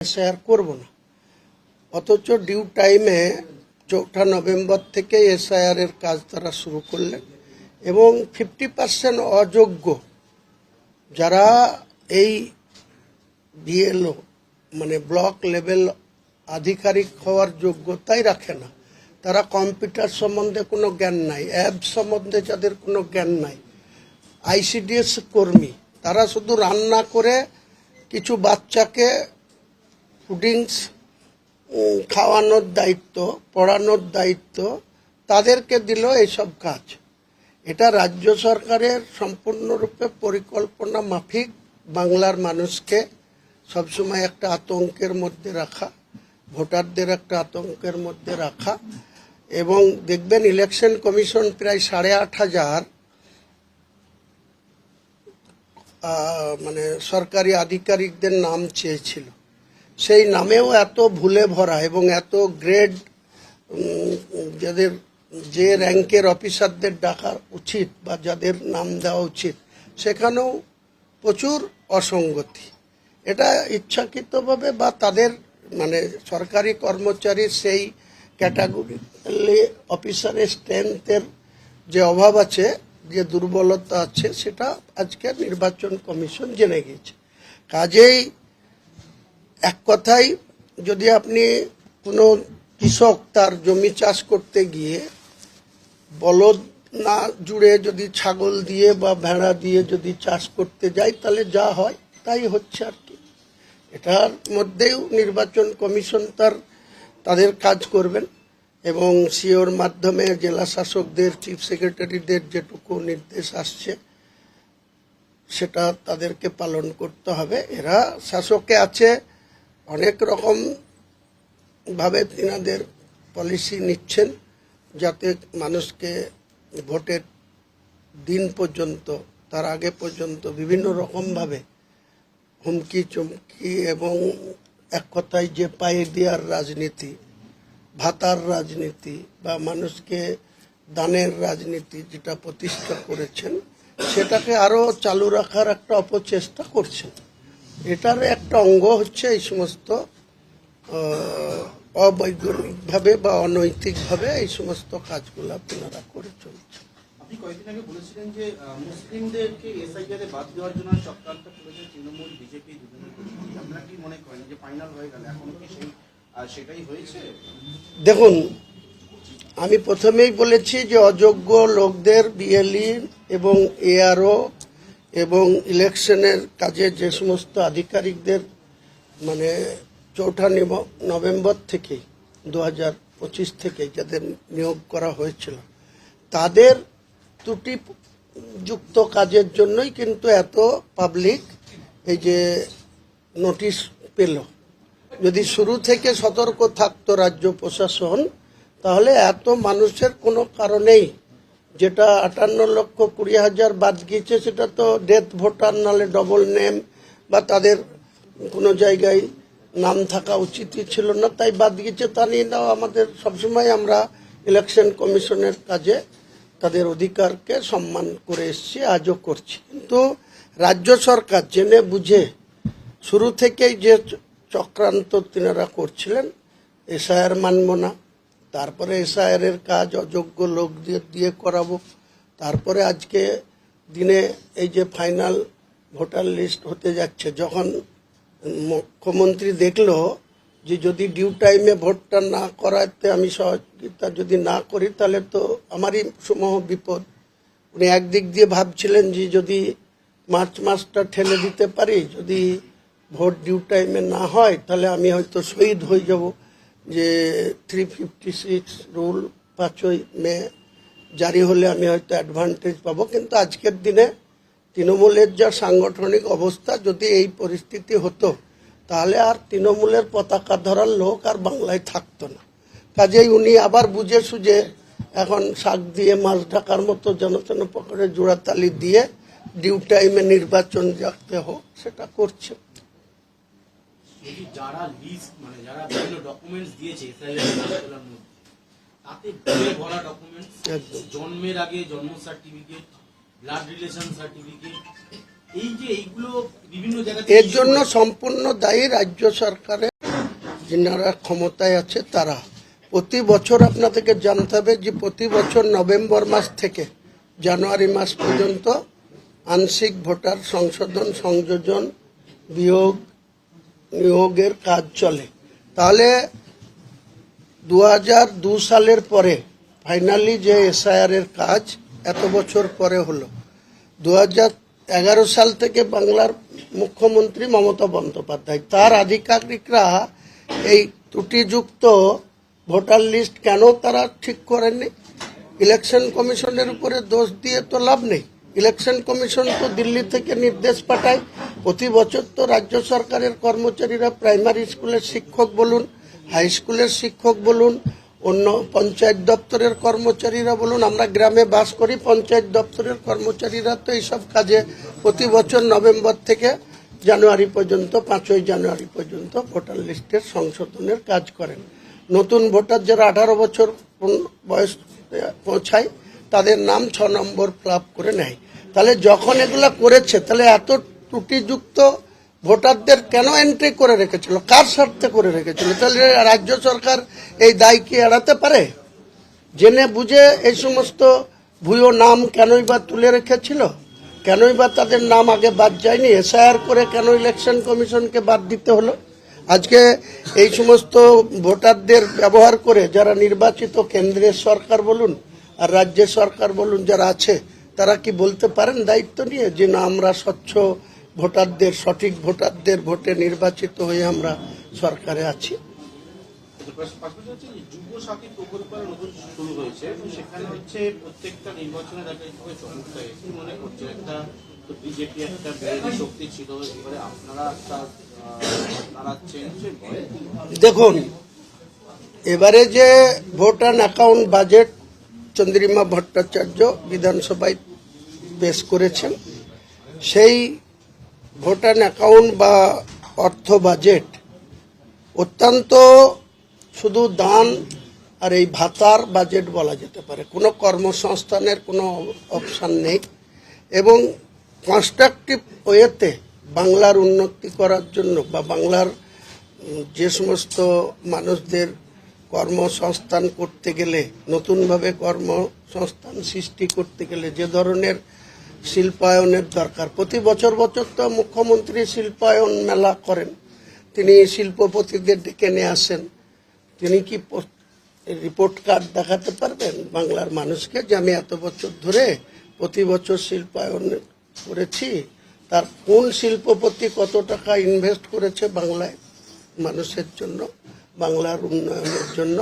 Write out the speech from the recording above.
Share করব না, অথচ ডিউ টাইমে ৪ঠা নভেম্বর থেকে এসআইআর এর কাজ তারা শুরু করলেন এবং 50% অযোগ্য যারা এই বিএলও মানে ব্লক লেভেল আধিকারিক হওয়ার যোগ্যতাই রাখে না, তারা কম্পিউটার সম্বন্ধে কোনো জ্ঞান নাই, অ্যাপ সম্বন্ধে যাদের কোনো জ্ঞান নাই, আইসিডিএস কর্মী, তারা শুধু রান্না করে কিছু বাচ্চাকে ফুডিংস খাওয়ানোর দায়িত্ব, পড়ানোর দায়িত্ব তাদেরকে দিল এইসব কাজ। এটা রাজ্য সরকারের সম্পূর্ণরূপে পরিকল্পনা মাফিক বাংলার মানুষকে সবসময় একটা আতঙ্কের মধ্যে রাখা, ভোটারদের একটা আতঙ্কের মধ্যে রাখা। এবং দেখবেন ইলেকশন কমিশন প্রায় 8,500 মানে সরকারি আধিকারিকদের নাম চেয়েছিল, সেই নামেও এত ভুলে ভরা এবং এত গ্রেড যাদের যে র্যাঙ্কের অফিসারদের ডাকা উচিত বা যাদের নাম দেওয়া উচিত সেখানেও প্রচুর অসঙ্গতি। এটা ইচ্ছাকৃতভাবে বা তাদের মানে সরকারি কর্মচারীর সেই ক্যাটাগরি অফিসারের স্ট্রেংথের যে অভাব আছে, যে দুর্বলতা আছে, সেটা আজকে নির্বাচন কমিশন জেনে গেছে। কাজেই এক কথায় যদি আপনি কোনো কৃষক তার জমি চাষ করতে গিয়ে বলদ না জুড়ে যদি ছাগল দিয়ে বা ভেড়া দিয়ে যদি চাষ করতে যায় তাহলে যা হয় তাই হচ্ছে আর কি। এটার মধ্যেও নির্বাচন কমিশন তাদের কাজ করবেন এবং সিওর মাধ্যমে জেলা শাসকদের, চিফ সেক্রেটারিদের যেটুকু নির্দেশ আসছে সেটা তাদেরকে পালন করতে হবে। এরা শাসকে আছে, অনেক রকম ভাবে তিনাদের পলিসি নিচ্ছেন যাতে মানুষকে ভোটের দিন পর্যন্ত, তার আগে পর্যন্ত বিভিন্ন রকমভাবে হুমকি চমকি এবং এক কথায় যে পায়ে দেওয়ার রাজনীতি, ভাতার রাজনীতি বা মানুষকে দানের রাজনীতি যেটা প্রতিষ্ঠা করেছেন সেটাকে আরও চালু রাখার একটা অপচেষ্টা করছেন। এটার একটা অঙ্গ হচ্ছে এই সমস্ত অবৈজ্ঞানিকভাবে বা অনৈতিকভাবে এই সমস্ত কাজগুলো আপনারা করে চলছেন। আপনি কয়েকদিন আগে বলেছিলেন যে মুসলিমদেরকে এসআইআর বাদ দেওয়ার জন্য চক্রান্ত করেছে তৃণমূল, বিজেপি দুজনের। আপনারা কি মনে করেন যে ফাইনাল হয়ে গেল, এখন কি সেটাই হয়েছে? দেখুন, আমি প্রথমেই বলেছি যে অযোগ্য লোকদের বিএলই এবং এআরও এবং ইলেকশনের কাজে যে সমস্ত আধিকারিকদের মানে ৪ঠা নভেম্বর থেকে 2025 থেকে যাদের নিয়োগ করা হয়েছিল তাদের ত্রুটিযুক্ত কাজের জন্যই কিন্তু এত পাবলিক এই যে নোটিশ পেল। যদি শুরু থেকে সতর্ক থাকতো রাজ্য প্রশাসন তাহলে এত মানুষের কোনো কারণেই, যেটা 58,20,000 বাদ গিয়েছে সেটা তো ডেথ ভোটার, নালে ডবল নেম বা তাদের কোনো জায়গায় নাম থাকা উচিতই ছিল না, তাই বাদ গিয়েছে। তা নিয়ে নাও আমাদের সবসময় আমরা ইলেকশন কমিশনের কাজে তাদের অধিকারকে সম্মান করে এসেছি, আজও করছি। কিন্তু রাজ্য সরকার জেনে বুঝে শুরু থেকেই যে চক্রান্ত তিনারা করছিলেন, এসআইআর মানব না, তারপরে এসআইআর এর কাজ অযোগ্য লোকদের দিয়ে করাবো, তারপরে আজকে দিনে এই যে ফাইনাল ভোটার লিস্ট হতে যাচ্ছে, যখন মুখ্যমন্ত্রী দেখলো যে যদি ডিউ টাইমে ভোটটা না করাতে আমি সহযোগিতা যদি না করি তাহলে তো আমারই সমূহ বিপদ। উনি একদিক দিয়ে ভাবছিলেন যে যদি মার্চ মাসটা ঠেলে দিতে পারি, যদি ভোট ডিউ টাইমে না হয় তাহলে আমি হয়তো শহীদ হয়ে যাব, যে 356 রুল 5ই মে জারি হলে আমি হয়তো অ্যাডভান্টেজ পাবো। কিন্তু আজকের দিনে তৃণমূলের যা সাংগঠনিক অবস্থা, যদি এই পরিস্থিতি হতো তাহলে আর তৃণমূলের পতাকা ধরার লোক আর বাংলায় থাকতো না। কাজেই উনি আবার বুঝে সুঝে এখন শাক দিয়ে মাছ ঢাকার মতো জনতন পকেটে জোড়াতালি দিয়ে ডিউ টাইমে নির্বাচন রাখতে হোক সেটা করছে। যারা লিস্ট মানে যারা বিভিন্ন ডকুমেন্টস দিয়েছে এসআইআর তাতে ভুলে ভরা ডকুমেন্টস, জন্মের আগে জন্ম সার্টিফিকেট, ব্লাড রিলেশন সার্টিফিকেট, এই যে এইগুলো বিভিন্ন জায়গায়, এর জন্য সম্পূর্ণ দায়ী রাজ্য সরকারের। যিনারা ক্ষমতায় আছে তারা প্রতি বছর আপনাদেরকে জানতে হবে যে প্রতি বছর নভেম্বর মাস থেকে জানুয়ারি মাস পর্যন্ত আংশিক ভোটার সংশোধন সংযোজন নিয়োগের কাজ চলে। তাহলে 2002 সালের পরে ফাইনালি যে এসআইআর এর কাজ এত বছর পরে হলো। 2011 সাল থেকে বাংলার মুখ্যমন্ত্রী মমতা বন্দ্যোপাধ্যায় তার আধিকারিকরা এই ত্রুটিযুক্ত ভোটার লিস্ট কেন তারা ঠিক করেননি? ইলেকশন কমিশনের উপরে দোষ দিয়ে তো লাভ নেই। ইলেকশন কমিশন তো দিল্লি থেকে নির্দেশ পাঠায়। প্রতি বছর তো রাজ্য সরকারের কর্মচারীরা প্রাইমারি স্কুলের শিক্ষক বলুন, হাই স্কুলের শিক্ষক বলুন, অন্য পঞ্চায়েত দপ্তরের কর্মচারীরা বলুন, আমরা গ্রামে বাস করি, পঞ্চায়েত দপ্তরের কর্মচারীরা তো এইসব কাজে প্রতি বছর নভেম্বর থেকে জানুয়ারি পর্যন্ত 5ই জানুয়ারি পর্যন্ত ভোটার লিস্টের সংশোধনের কাজ করেন। নতুন ভোটার যারা 18 বছর বয়স পৌঁছায় তাদের নাম 6 নম্বর ফ্লাপ করে নেয়। তাহলে যখন এগুলা করেছে তাহলে এত ত্রুটিযুক্ত ভোটারদের কেন এন্ট্রি করে রেখেছিল, কার স্বার্থে করে রেখেছিল? তাহলে রাজ্য সরকার এই দায় কি এড়াতে পারে? জেনে বুঝে এই সমস্ত ভুয়ো নাম কেনই বা তুলে রেখেছিল? কেনই বা তাদের নাম আগে বাদ যায়নি? এসআইআর করে কেন ইলেকশন কমিশনকে বাদ দিতে হলো? আজকে এই সমস্ত ভোটারদের ব্যবহার করে যারা নির্বাচিত কেন্দ্রের সরকার বলুন আর রাজ্যের সরকার বলুন যারা আছে তারা কি বলতে পারেন দায়িত্ব নিয়ে যে না আমরা স্বচ্ছ ভোটারদের, সঠিক ভোটারদের ভোটে নির্বাচিত হয়ে আমরা সরকারে আছি? পাশাপাশি হচ্ছে যে যুব সাথী প্রকল্প নতুন শুরু হয়েছে, সেখানে হচ্ছে প্রত্যেকটা নির্বাচনের আগে চমকটা কি মনে করছে? একটা বিজেপি একটা বিরোধী শক্তি ছিল, এবারে আপনারা একটা দাঁড়াচ্ছেন। দেখুন, এবারে যে vote and account budget Chandrima Bhattacharya বিধানসভায় পেশ করেছেন, সেই ভোট অ্যান্ড অ্যাকাউন্ট বা অর্থ বাজেট অত্যন্ত শুধু দান আর এই ভাতার বাজেট বলা যেতে পারে। কোনো কর্মসংস্থানের কোনো অপশান নেই এবং কনস্ট্রাকটিভ ওয়েতে বাংলার উন্নতি করার জন্য বা বাংলার যে সমস্ত মানুষদের কর্মসংস্থান করতে গেলে, নতুনভাবে কর্মসংস্থান সৃষ্টি করতে গেলে যে ধরনের শিল্পায়নের দরকার, প্রতি বছর বছর তো মুখ্যমন্ত্রী শিল্পায়ন মেলা করেন, তিনি শিল্পপতিদের ডেকে নিয়ে আসেন। তিনি কি রিপোর্ট কার্ড দেখাতে পারবেন বাংলার মানুষকে যে আমি এত বছর ধরে প্রতি বছর শিল্পায়ন করেছি? তার কোন শিল্পপতি কত টাকা ইনভেস্ট করেছে বাংলায় মানুষের জন্য, বাংলার উন্নয়নের জন্য?